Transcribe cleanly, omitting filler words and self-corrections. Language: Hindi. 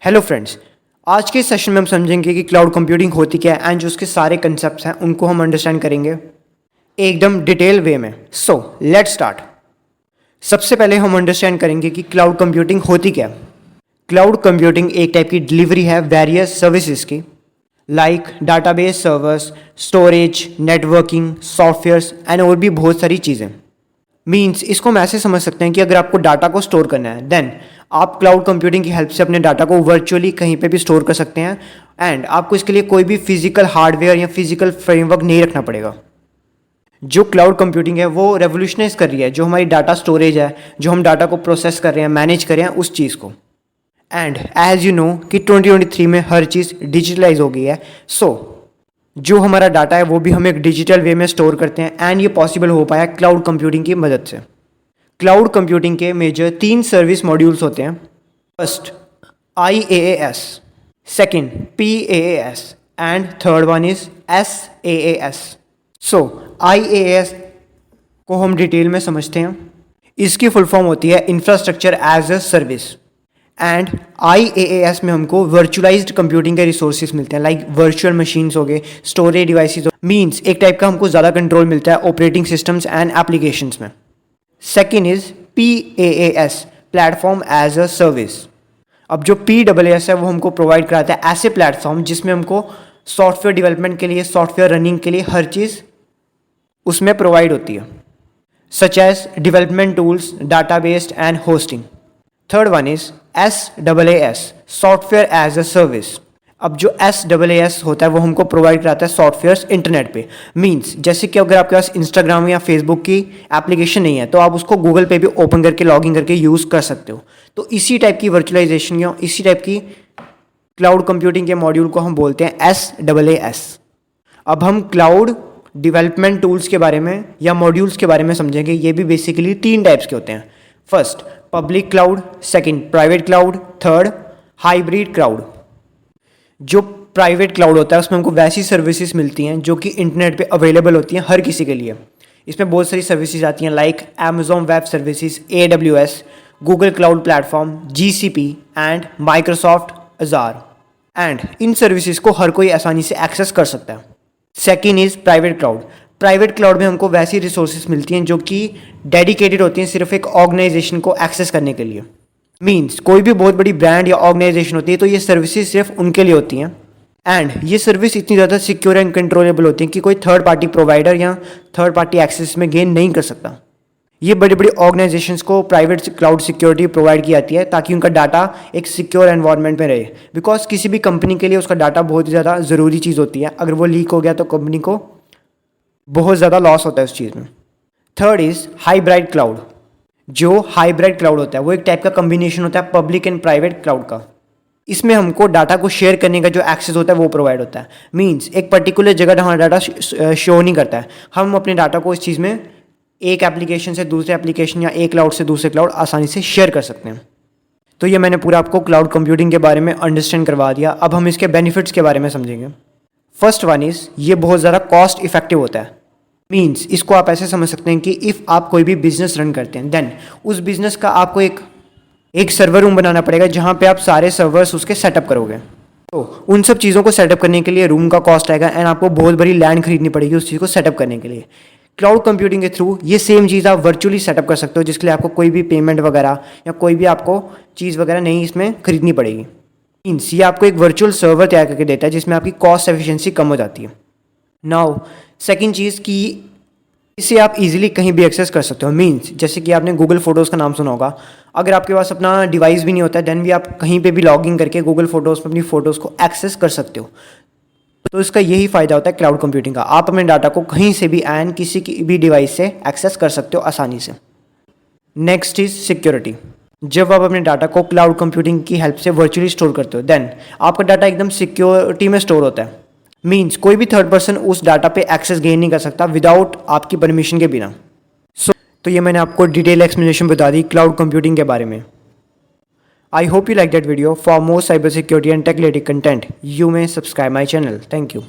हेलो फ्रेंड्स, आज के सेशन में हम समझेंगे कि क्लाउड कंप्यूटिंग होती क्या है एंड जो उसके सारे कंसेप्ट्स हैं उनको हम अंडरस्टैंड करेंगे एकदम डिटेल वे में। So let's start. सबसे पहले हम अंडरस्टैंड करेंगे कि क्लाउड कंप्यूटिंग होती क्या है। क्लाउड कंप्यूटिंग एक टाइप की डिलीवरी है वेरियस सर्विसेज की, like database servers, storage, networking, softwares and और भी बहुत सारी चीज़ें। मीन्स इसको हम ऐसे समझ सकते हैं कि अगर आपको डाटा को स्टोर करना है देन आप क्लाउड कंप्यूटिंग की हेल्प से अपने डाटा को वर्चुअली कहीं पे भी स्टोर कर सकते हैं एंड आपको इसके लिए कोई भी फिजिकल हार्डवेयर या फिजिकल फ्रेमवर्क नहीं रखना पड़ेगा। जो क्लाउड कंप्यूटिंग है वो रेवोल्यूशनाइज कर रही है जो हमारी डाटा स्टोरेज है, जो हम डाटा को प्रोसेस कर रहे हैं, मैनेज कर रहे हैं उस चीज़ को। एंड एज यू नो कि 2023 में हर चीज़ डिजिटलाइज हो गई है। सो जो हमारा डाटा है वो भी हम एक डिजिटल वे में स्टोर करते हैं एंड ये पॉसिबल हो पाया क्लाउड कंप्यूटिंग की मदद से। क्लाउड कंप्यूटिंग के मेजर 3 सर्विस मॉड्यूल्स होते हैं। First IaaS, second PaaS and third one is SaaS। So IaaS को हम डिटेल में समझते हैं। इसकी फुल फॉर्म होती है infrastructure as a service and IaaS में हमको वर्चुअलाइज्ड कंप्यूटिंग के रिसोर्सेज मिलते हैं, लाइक वर्चुअल मशीन्स हो गए, स्टोरेज डिवाइसेस। मींस एक टाइप का हमको ज़्यादा कंट्रोल मिलता है ऑपरेटिंग सिस्टम्स एंड एप्लीकेशंस में। Second is PaaS, platform as a service. अब जो PaaS है वो हमको प्रोवाइड कराता है ऐसे प्लेटफॉर्म जिसमें हमको सॉफ्टवेयर डेवलपमेंट के लिए, सॉफ्टवेयर रनिंग के लिए हर चीज़ उसमें प्रोवाइड होती है, such as development tools, database and hosting. Third one is SaaS, software as a service. अब जो SaaS होता है वो हमको प्रोवाइड कराता है सॉफ्टवेयर्स इंटरनेट पे। मींस जैसे कि अगर आपके पास इंस्टाग्राम या फेसबुक की एप्लीकेशन नहीं है तो आप उसको गूगल पे भी ओपन करके लॉगिन करके यूज़ कर सकते हो। तो इसी टाइप की वर्चुअलाइजेशन या इसी टाइप की क्लाउड कंप्यूटिंग के मॉड्यूल को हम बोलते हैं SaaS। अब हम क्लाउड डेवलपमेंट टूल्स के बारे में या मॉड्यूल्स के बारे में समझेंगे। ये भी बेसिकली 3 टाइप्स के होते हैं। First public cloud, second private cloud, third hybrid cloud. जो प्राइवेट क्लाउड होता है उसमें हमको वैसी सर्विसेज मिलती हैं जो कि इंटरनेट पे अवेलेबल होती हैं हर किसी के लिए। इसमें बहुत सारी सर्विसेज आती हैं like Amazon web services, AWS, Google cloud platform, GCP and Microsoft Azure. And इन सर्विसेज को हर कोई आसानी से एक्सेस कर सकता है। Second is private cloud. Private cloud में हमको वैसी रिसोर्सेज मिलती हैं जो कि डेडिकेटेड होती हैं सिर्फ एक ऑर्गेनाइजेशन को एक्सेस करने के लिए। मींस कोई भी बहुत बड़ी ब्रांड या ऑर्गेनाइजेशन होती है तो ये सर्विसेज सिर्फ उनके लिए होती हैं एंड ये सर्विस इतनी ज़्यादा सिक्योर एंड कंट्रोलेबल होती हैं कि कोई थर्ड पार्टी प्रोवाइडर या थर्ड पार्टी एक्सेस में गेन नहीं कर सकता। ये बड़ी बड़ी ऑर्गेनाइजेशंस को प्राइवेट क्लाउड सिक्योरिटी प्रोवाइड की जाती है ताकि उनका डाटा एक सिक्योर एनवायरनमेंट में रहे। बिकॉज किसी भी कंपनी के लिए उसका डाटा बहुत ही ज़्यादा ज़रूरी चीज़ होती है। अगर वो लीक हो गया तो कंपनी को बहुत ज़्यादा लॉस होता है उस चीज़ में। Third is hybrid cloud. जो हाइब्रिड क्लाउड होता है वो एक टाइप का कम्बिनेशन होता है पब्लिक एंड प्राइवेट क्लाउड का। इसमें हमको डाटा को शेयर करने का जो एक्सेस होता है वो प्रोवाइड होता है। मींस एक पर्टिकुलर जगह हमारा डाटा शो नहीं करता है, हम अपने डाटा को इस चीज़ में एक एप्लीकेशन से दूसरे एप्लीकेशन या एक क्लाउड से दूसरे क्लाउड आसानी से शेयर कर सकते हैं। तो ये मैंने पूरा आपको क्लाउड कंप्यूटिंग के बारे में अंडरस्टैंड करवा दिया। अब हम इसके बेनिफिट्स के बारे में समझेंगे। फर्स्ट वन इज़ ये बहुत ज़्यादा कॉस्ट इफेक्टिव होता है। मींस इसको आप ऐसे समझ सकते हैं कि इफ़ आप कोई भी बिजनेस रन करते हैं देन उस बिजनेस का आपको एक सर्वर रूम बनाना पड़ेगा जहाँ पे आप सारे सर्वर्स उसके सेटअप करोगे। तो उन सब चीज़ों को सेटअप करने के लिए रूम का कॉस्ट आएगा एंड आपको बहुत बड़ी लैंड खरीदनी पड़ेगी उस चीज़ को सेटअप करने के लिए। क्लाउड कंप्यूटिंग के थ्रू ये सेम चीज़ आप वर्चुअली सेटअप कर सकते हो जिसके लिए आपको कोई भी पेमेंट वगैरह या कोई भी आपको चीज़ वगैरह नहीं इसमें खरीदनी पड़ेगी। मीन्स ये आपको एक वर्चुअल सर्वर तैयार करके देता है जिसमें आपकी कॉस्ट एफिशिएंसी कम हो जाती है। नाउ सेकंड चीज़ कि इसे आप इजीली कहीं भी एक्सेस कर सकते हो। मींस जैसे कि आपने गूगल फोटोज़ का नाम सुना होगा। अगर आपके पास अपना डिवाइस भी नहीं होता है देन भी आप कहीं पे भी लॉगिन करके गूगल फोटोज़ में अपनी फ़ोटोज़ को एक्सेस कर सकते हो। तो इसका यही फ़ायदा होता है क्लाउड कंप्यूटिंग का। आप अपने डाटा को कहीं से भी एंड किसी की भी डिवाइस से एक्सेस कर सकते हो आसानी से। Next is security. जब आप अपने डाटा को क्लाउड कंप्यूटिंग की हेल्प से वर्चुअली स्टोर करते हो देन आपका डाटा एकदम सिक्योरिटी में स्टोर होता है। मींस कोई भी थर्ड पर्सन उस डाटा पे एक्सेस गेन नहीं कर सकता विदाउट आपकी परमिशन के बिना। तो ये मैंने आपको डिटेल एक्सप्लेनेशन बता दी क्लाउड कंप्यूटिंग के बारे में। I hope you like that video. For more cyber security and tech related content you may subscribe my channel. Thank you.